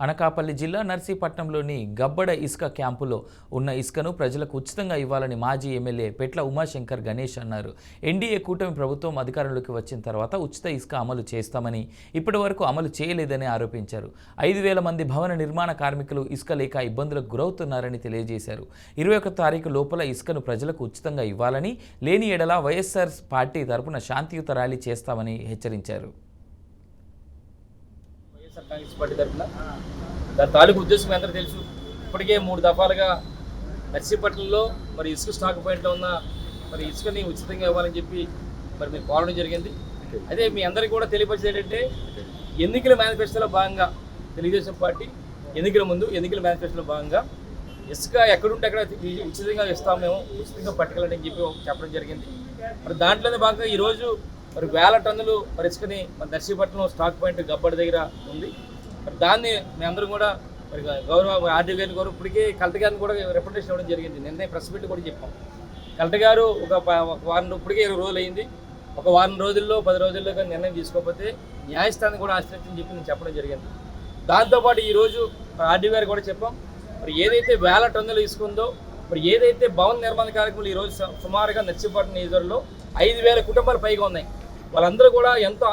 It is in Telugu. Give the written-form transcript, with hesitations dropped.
అనకాపల్లి జిల్లా నర్సీపట్నంలోని గబ్బడ ఇసుక క్యాంపులో ఉన్న ఇసుకను ప్రజలకు ఉచితంగా ఇవ్వాలని మాజీ ఎమ్మెల్యే పెట్ల ఉమాశంకర్ గణేష్ అన్నారు. ఎన్డీఏ కూటమి ప్రభుత్వం అధికారంలోకి వచ్చిన తర్వాత ఉచిత ఇసుక అమలు చేస్తామని ఇప్పటివరకు అమలు చేయలేదని ఆరోపించారు. 5,000 మంది భవన నిర్మాణ కార్మికులు ఇసుక లేక ఇబ్బందులకు గురవుతున్నారని తెలియజేశారు. 21 తారీఖు లోపల ఇసుకను ప్రజలకు ఉచితంగా ఇవ్వాలని, లేని ఎడల వైఎస్ఆర్ పార్టీ తరపున శాంతియుత ర్యాలీ చేస్తామని హెచ్చరించారు. కాంగ్రెస్ పార్టీ తరఫున దాని తాలూకు ఉద్దేశం అందరూ తెలుసు. ఇప్పటికే 3 దఫాలుగా నర్సీపట్నంలో మరి ఇసుక స్టాక్ పాయింట్లో ఉన్న మరి ఇసుకని ఉచితంగా ఇవ్వాలని చెప్పి మరి మేము కోరడం జరిగింది. అదే మీ అందరికీ కూడా తెలియపరిచేది ఏంటంటే ఎన్నికల మేనిఫెస్టోలో భాగంగా తెలుగుదేశం పార్టీ ఎన్నికల మేనిఫెస్టోలో భాగంగా ఇసుక ఎక్కడుంటే అక్కడ ఉచితంగా ఇస్తాం, మేము ఉచితంగా పట్టుకెళ్ళండి అని చెప్పి చెప్పడం జరిగింది. మరి దాంట్లోనే భాగంగా ఈరోజు మరి 1000 టన్నులు మరి ఇసుకని మన నర్సీపట్నం స్టాక్ పాయింట్ గబ్బడ దగ్గర ఉంది. మరి దాన్ని మేమందరం కూడా మరి గౌరవ ఆర్డీ గారిని కూడా ఇప్పటికీ కలెక్టర్ గారిని కూడా రిప్రజెంటేషన్ ఇవ్వడం జరిగింది. నిన్నే ప్రెస్ మీట్ కూడా చెప్పాం. కలెక్టర్ గారు ఒక వారం ఇప్పటికే 20 రోజులు అయింది. ఒక వారం రోజుల్లో 10 రోజుల్లో కానీ నిర్ణయం తీసుకోకపోతే న్యాయస్థానం కూడా ఆశ్రయించని చెప్పి నేను చెప్పడం జరిగింది. దాంతోపాటు ఈరోజు ఆర్డీ గారు కూడా చెప్పాం. మరి ఏదైతే 1000 టన్నులు ఇసుకుందో, మరి ఏదైతే భవన నిర్మాణ కార్యక్రమాలు ఈరోజు సుమారుగా నర్సీపట్నం నియోజకవర్గంలో 5,000 కుటుంబాలు పైగా ఉన్నాయి. వాళ్ళందరూ కూడా ఎంతో